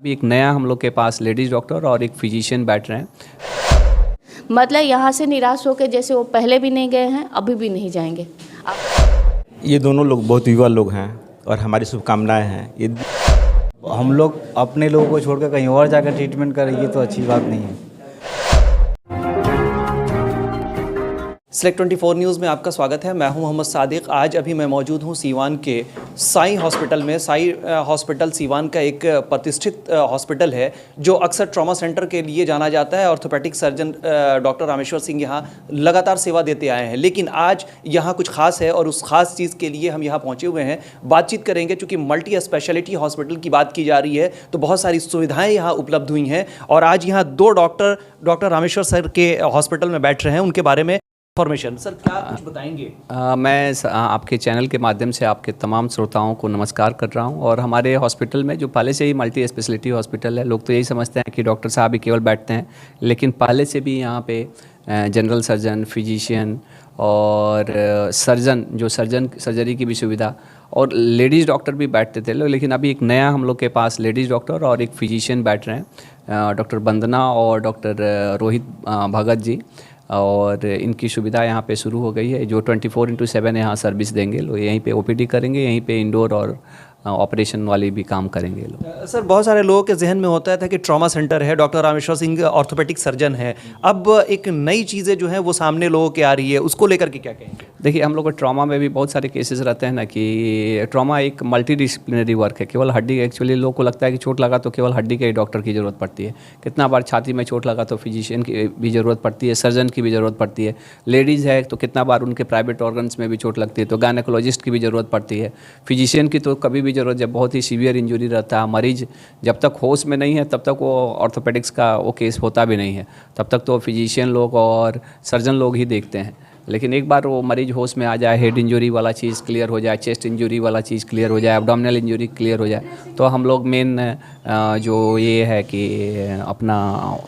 अभी एक नया हम लोग के पास लेडीज़ डॉक्टर और एक फिजिशियन बैठ रहे हैं। मतलब यहाँ से निराश होकर जैसे वो पहले भी नहीं गए हैं, अभी भी नहीं जाएंगे। ये दोनों लोग बहुत युवा लोग हैं और हमारी शुभकामनाएं हैं। ये हम लोग अपने लोगों को छोड़कर कहीं और जाकर ट्रीटमेंट करें, ये तो अच्छी बात नहीं है। Select 24 न्यूज़ में आपका स्वागत है। मैं हूं मोहम्मद सादिक। आज अभी मैं मौजूद हूं सीवान के साई हॉस्पिटल में। साई हॉस्पिटल सीवान का एक प्रतिष्ठित हॉस्पिटल है जो अक्सर ट्रॉमा सेंटर के लिए जाना जाता है। Orthopaedic surgeon doctor Rameshwar Singh यहां लगातार सेवा देते आए हैं, लेकिन आज यहां कुछ खास है और उस खास चीज़ के लिए हम यहां पहुंचे हुए हैं। बातचीत करेंगे, चूँकि मल्टी स्पेशलिटी हॉस्पिटल की बात की जा रही है तो बहुत सारी सुविधाएँ यहाँ उपलब्ध हुई हैं। और आज यहाँ दो डॉक्टर रामेश्वर सर के हॉस्पिटल में बैठ रहे हैं। उनके बारे में इन्फॉर्मेशन सर क्या कुछ बताएंगे? मैं आपके चैनल के माध्यम से आपके तमाम श्रोताओं को नमस्कार कर रहा हूं। और हमारे हॉस्पिटल में जो पहले से ही मल्टी स्पेशलिटी हॉस्पिटल है, लोग तो यही समझते हैं कि डॉक्टर साहब ही केवल बैठते हैं, लेकिन पहले से भी यहाँ पे जनरल सर्जन, फिजिशियन और सर्जरी की भी सुविधा और लेडीज़ डॉक्टर भी बैठते थे। लेकिन अभी एक नया हम लोग के पास लेडीज़ डॉक्टर और एक फिजिशियन बैठ रहे हैं, डॉक्टर वंदना और डॉक्टर रोहित भगत जी। और इनकी सुविधा यहाँ पे शुरू हो गई है, जो 24/7 यहाँ सर्विस देंगे। लोग यहीं पे ओपीडी करेंगे, यहीं पे इंडोर और ऑपरेशन वाली भी काम करेंगे लोग। सर बहुत सारे लोगों के जहन में होता था कि ट्रॉमा सेंटर है, doctor Rameshwar Singh orthopaedic surgeon है। अब एक नई चीज़ें जो हैं वो सामने लोगों के आ रही है, उसको लेकर के क्या कहेंगे? देखिए, हम लोग को ट्रॉमा में भी बहुत सारे केसेस रहते हैं ना, कि ट्रॉमा एक मल्टी डिसिप्लिनरी वर्क है। केवल हड्डी, एक्चुअली लोगों को लगता है कि चोट लगा तो केवल हड्डी के ही डॉक्टर की ज़रूरत पड़ती है। कितना बार छाती में चोट लगा तो फिजिशियन की भी ज़रूरत पड़ती है, सर्जन की भी ज़रूरत पड़ती है। लेडीज़ है तो कितना बार उनके प्राइवेट ऑर्गन्स में भी चोट लगती है तो गायनेकोलॉजिस्ट की भी ज़रूरत पड़ती है। फिजिशियन की तो कभी भी ज़रूरत, जब बहुत ही सीवियर इंजरी रहता है, मरीज जब तक होश में नहीं है तब तक वो ऑर्थोपेडिक्स का वो केस होता भी नहीं है, तब तक तो फिजिशियन लोग और सर्जन लोग ही देखते हैं। लेकिन एक बार वो मरीज होश में आ जाए, हेड इंजरी वाला चीज़ क्लियर हो जाए, चेस्ट इंजरी वाला चीज़ क्लियर हो जाए, एब्डोमिनल इंजरी क्लियर हो जाए, तो हम लोग मेन जो ये है कि अपना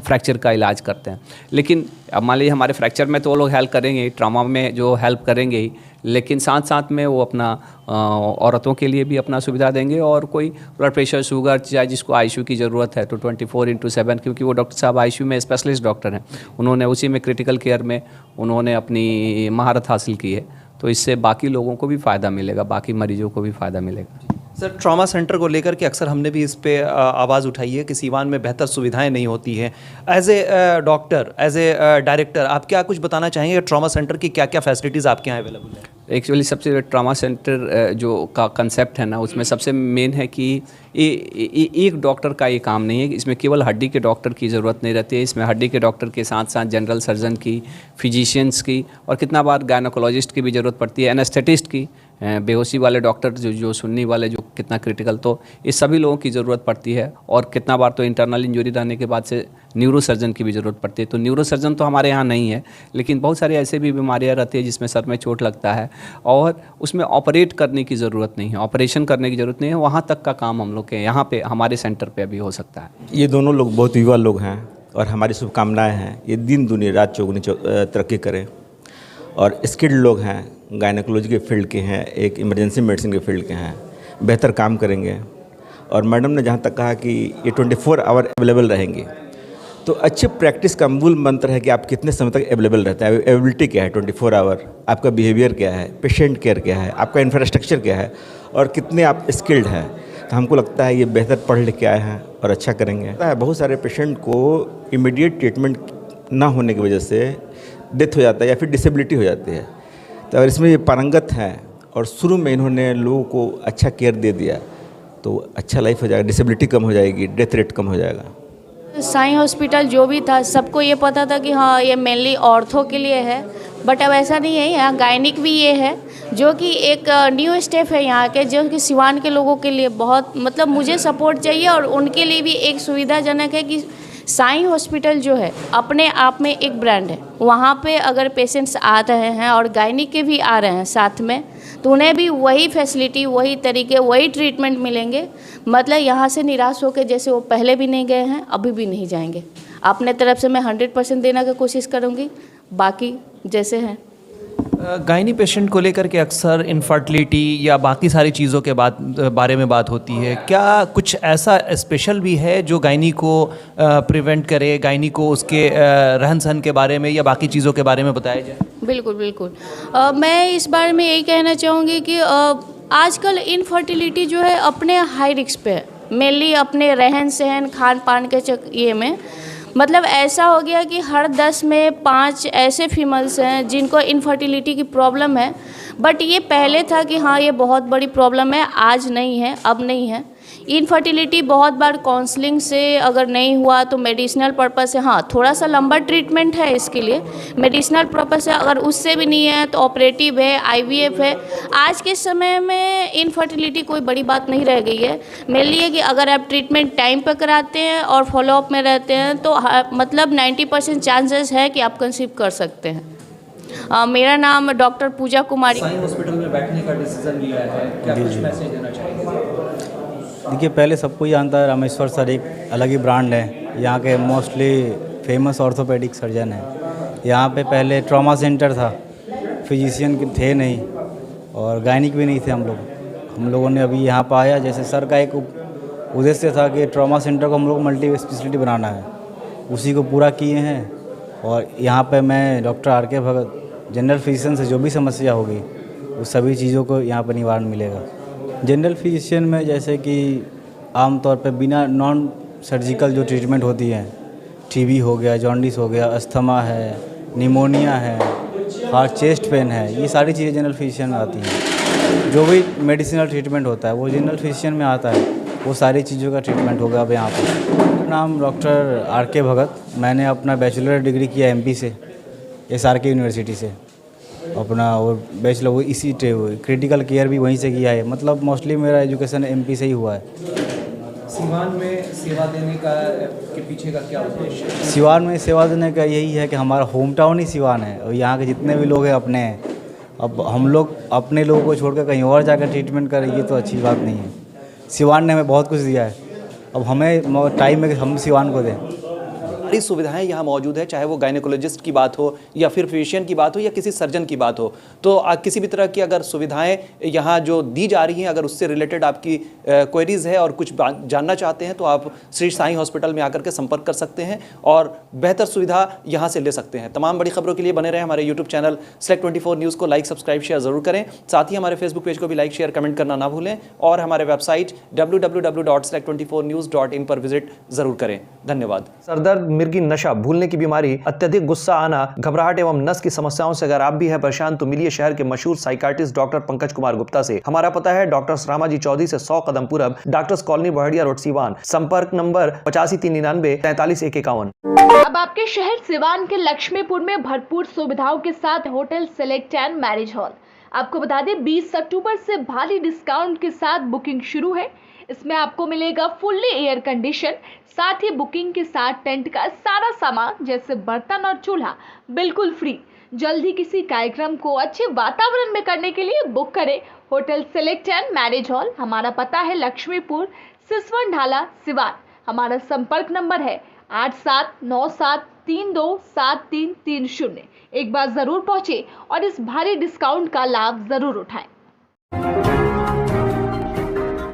फ्रैक्चर का इलाज करते हैं। लेकिन अब मान लीजिए हमारे फ्रैक्चर में तो वो लोग हेल्प करेंगे, ट्रॉमा में जो हेल्प करेंगे ही, लेकिन साथ साथ में वो अपना औरतों के लिए भी अपना सुविधा देंगे। और कोई ब्लड प्रेशर, शुगर, चाहे जिसको आईसीयू की ज़रूरत है तो 24/7, क्योंकि वो डॉक्टर साहब आईसीयू में स्पेशलिस्ट डॉक्टर हैं, उन्होंने उसी में क्रिटिकल केयर में उन्होंने अपनी महारत हासिल की है, तो इससे बाकी लोगों को भी फ़ायदा मिलेगा, बाकी मरीजों को भी फ़ायदा मिलेगा। सर ट्रॉमा सेंटर को लेकर के अक्सर हमने भी इस पे आवाज़ उठाई है कि सीवान में बेहतर सुविधाएं नहीं होती हैं। As a doctor, as a director, आप क्या कुछ बताना चाहेंगे ट्रॉमा सेंटर की क्या क्या फैसिलिटीज़ आपके यहाँ अवेलेबल है? एक्चुअली सबसे ट्रॉमा सेंटर जो का कंसेप्ट है ना, उसमें सबसे मेन है कि एक डॉक्टर का ये काम नहीं है। इसमें केवल हड्डी के डॉक्टर की ज़रूरत नहीं रहती है, इसमें हड्डी के डॉक्टर के साथ साथ जनरल सर्जन की, फिजिशियंस की और कितना बार गायनेकोलॉजिस्ट की भी ज़रूरत पड़ती है, एनेस्थेटिस्ट की, बेहोशी वाले डॉक्टर जो सुनने वाले जो कितना क्रिटिकल, तो इस सभी लोगों की ज़रूरत पड़ती है। और कितना बार तो इंटरनल इंजरी रहने के बाद से न्यूरो सर्जन की भी ज़रूरत पड़ती है। तो न्यूरो सर्जन तो हमारे यहाँ नहीं है, लेकिन बहुत सारी ऐसे भी बीमारियाँ रहती है जिसमें सर में चोट लगता है और उसमें ऑपरेट करने की ज़रूरत नहीं है, ऑपरेशन करने की ज़रूरत नहीं है। वहाँ तक का काम हम लोग के यहाँ पे हमारे सेंटर पे अभी हो सकता है। ये दोनों लोग बहुत युवा लोग हैं और हमारी शुभकामनाएं हैं। ये दिन दुनिया रात चौगुनी तरक्की करें और स्किल्ड लोग हैं, गायनेकोलॉजी के फील्ड के हैं, एक इमरजेंसी मेडिसिन के फील्ड के हैं, बेहतर काम करेंगे। और मैडम ने जहाँ तक कहा कि ये 24 आवर अवेलेबल रहेंगे, तो अच्छी प्रैक्टिस का मूल मंत्र है कि आप कितने समय तक अवेलेबल रहते हैं। अवेलेबिलिटी क्या है 24 आवर, आपका बिहेवियर क्या है, पेशेंट केयर क्या है, आपका इंफ्रास्ट्रक्चर क्या है और कितने आप स्किल्ड हैं। तो हमको लगता है ये बेहतर पढ़ लिख के आए हैं और अच्छा करेंगे। बहुत सारे पेशेंट को इमीडिएट ट्रीटमेंट ना होने की वजह से डेथ हो जाता है या फिर डिसेबिलिटी हो जाती है। तो अगर इसमें ये पारंगत हैं और शुरू में इन्होंने लोगों को अच्छा केयर दे दिया तो अच्छा लाइफ हो जाएगा, डिसेबिलिटी कम हो जाएगी, डेथ रेट कम हो जाएगा। साई हॉस्पिटल जो भी था, सबको ये पता था कि हाँ ये मेनली ऑर्थो के लिए है, बट अब ऐसा नहीं है। यहाँ गायनिक भी ये है, जो कि एक न्यू स्टेप है यहाँ के, जो कि सिवान के लोगों के लिए बहुत मतलब मुझे सपोर्ट चाहिए और उनके लिए भी एक सुविधाजनक है कि साई हॉस्पिटल जो है अपने आप में एक ब्रांड है। वहाँ पे अगर पेशेंट्स आ रहे हैं और गायनिक के भी आ रहे हैं साथ में, तो उन्हें भी वही फैसिलिटी, वही तरीके, वही ट्रीटमेंट मिलेंगे। मतलब यहाँ से निराश होकर जैसे वो पहले भी नहीं गए हैं, अभी भी नहीं जाएंगे। अपने तरफ से मैं 100% देने की कोशिश करूँगी, बाकी जैसे हैं। गायनी पेशेंट को लेकर के अक्सर इनफर्टिलिटी या बाकी सारी चीज़ों के बारे में बात होती है। क्या कुछ ऐसा स्पेशल भी है जो गायनी को प्रिवेंट करे, गायनी को उसके रहन सहन के बारे में या बाकी चीज़ों के बारे में बताया जाए? बिल्कुल बिल्कुल। मैं इस बारे में यही कहना चाहूँगी कि आजकल इनफर्टिलिटी जो है अपने हाई रिस्क पे है, मेनली अपने रहन सहन खान पान के ये में। मतलब ऐसा हो गया कि हर 10 में 5 ऐसे फीमेल्स हैं जिनको इनफर्टिलिटी की प्रॉब्लम है। बट ये पहले था कि हाँ ये बहुत बड़ी प्रॉब्लम है, आज नहीं है, अब नहीं है। इनफर्टिलिटी बहुत बार काउंसलिंग से अगर नहीं हुआ तो मेडिसिनल पर्पस से, हाँ थोड़ा सा लंबा ट्रीटमेंट है इसके लिए, मेडिसिनल पर्पस से। अगर उससे भी नहीं है तो ऑपरेटिव है, IVF है। आज के समय में इनफर्टिलिटी कोई बड़ी बात नहीं रह गई है। मेनली है कि अगर आप ट्रीटमेंट टाइम पर कराते हैं और फॉलोअप में रहते हैं तो मतलब 90% चांसेस है कि आप कंसीव कर सकते हैं। मेरा नाम डॉक्टर पूजा कुमारी। साईं हॉस्पिटल में बैठने का डिसीजन लिया है, क्या कुछ मैसेज देना चाहेंगे? देखिए, पहले सबको जानता है रामेश्वर सर एक अलग ही ब्रांड है, यहाँ के मोस्टली फेमस ऑर्थोपेडिक सर्जन हैं। यहाँ पे पहले ट्रॉमा सेंटर था, फिजिशियन थे नहीं और गायनिक भी नहीं थे हम लोगों ने अभी यहाँ पर आया। जैसे सर का एक उद्देश्य था कि ट्रॉमा सेंटर को हम लोग मल्टी स्पेशलिटी बनाना है, उसी को पूरा किए हैं। और यहाँ पे मैं डॉक्टर RK भगत जनरल फिजिशियन से जो भी समस्या होगी उस सभी चीज़ों को यहाँ पर निवारण मिलेगा। जनरल फिजिशियन में जैसे कि आमतौर पे बिना नॉन सर्जिकल जो ट्रीटमेंट होती है, TB हो गया, जॉन्डिस हो गया, अस्थमा है, निमोनिया है, हार्ट चेस्ट पेन है, ये सारी चीज़ें जनरल फिजिशियन में आती हैं। जो भी मेडिसिनल ट्रीटमेंट होता है वो जनरल फिजिशियन में आता है, वो सारी चीज़ों का ट्रीटमेंट होगा अब यहाँ पर। मेरा नाम डॉक्टर RK भगत, मैंने अपना बैचलर डिग्री किया MP से, SRK यूनिवर्सिटी से अपना, और बैचलर वो इसी क्रिटिकल केयर भी वहीं से किया है। मतलब मोस्टली मेरा एजुकेशन MP से ही हुआ है। सिवान में सेवा देने का के पीछे का क्या उद्देश्य है? सिवान में सेवा देने का यही है कि हमारा होम टाउन ही सिवान है और यहाँ के जितने भी लोग हैं अपने हैं। अब हम लोग अपने लोगों को छोड़कर कहीं और जाकर ट्रीटमेंट करें, ये तो अच्छी बात नहीं है। सिवान ने हमें बहुत कुछ दिया है, अब हमें टाइम है कि हम सिवान को दें। सारी सुविधाएं यहाँ मौजूद है, चाहे वो गायनेकोलॉजिस्ट की बात हो या फिर फिजिशियन की बात हो या किसी सर्जन की बात हो। तो किसी भी तरह की अगर सुविधाएं यहाँ जो दी जा रही हैं, अगर उससे रिलेटेड आपकी क्वेरीज है और कुछ जानना चाहते हैं तो आप श्री साईं हॉस्पिटल में आकर के संपर्क कर सकते हैं और बेहतर सुविधा यहाँ से ले सकते हैं। तमाम बड़ी खबरों के लिए बने रहें हमारे यूट्यूब चैनल Select24 न्यूज़ को लाइक, सब्सक्राइब, शेयर ज़रूर करें। साथ ही हमारे फेसबुक पेज को भी लाइक, शेयर, कमेंट करना ना भूलें और हमारे वेबसाइट www.select24news.in पर विजिट ज़रूर करें। धन्यवाद। सरदर्द, मिर्गी, नशा, भूलने की बीमारी, अत्यधिक गुस्सा आना, घबराहट एवं नस की समस्याओं से अगर आप भी हैं परेशान तो मिलिए शहर के मशहूर साइकाट्रिस्ट डॉक्टर पंकज कुमार गुप्ता से। हमारा पता है डॉक्टर रामाजी चौधरी से 100 कदम पूरब, doctors colony, Bahadiya road, Siwan. संपर्क नंबर 85 399 43 151। अब आपके शहर सिवान के लक्ष्मीपुर में भरपूर सुविधाओं के साथ hotel select and marriage hall. आपको बता दें 20 अक्टूबर से भारी डिस्काउंट के साथ बुकिंग शुरू है। इसमें आपको मिलेगा फुल्ली एयर कंडीशन, साथ ही बुकिंग के साथ टेंट का सारा सामान जैसे बर्तन और चूल्हा बिल्कुल फ्री। जल्द ही किसी कार्यक्रम को अच्छे वातावरण में करने के लिए बुक करें hotel select and marriage hall. हमारा पता है लक्ष्मीपुर, सिसवन ढाला, सिवान। हमारा संपर्क नंबर है 8797327330। एक बार जरूर पहुंचे और इस भारी डिस्काउंट का लाभ जरूर उठाएं।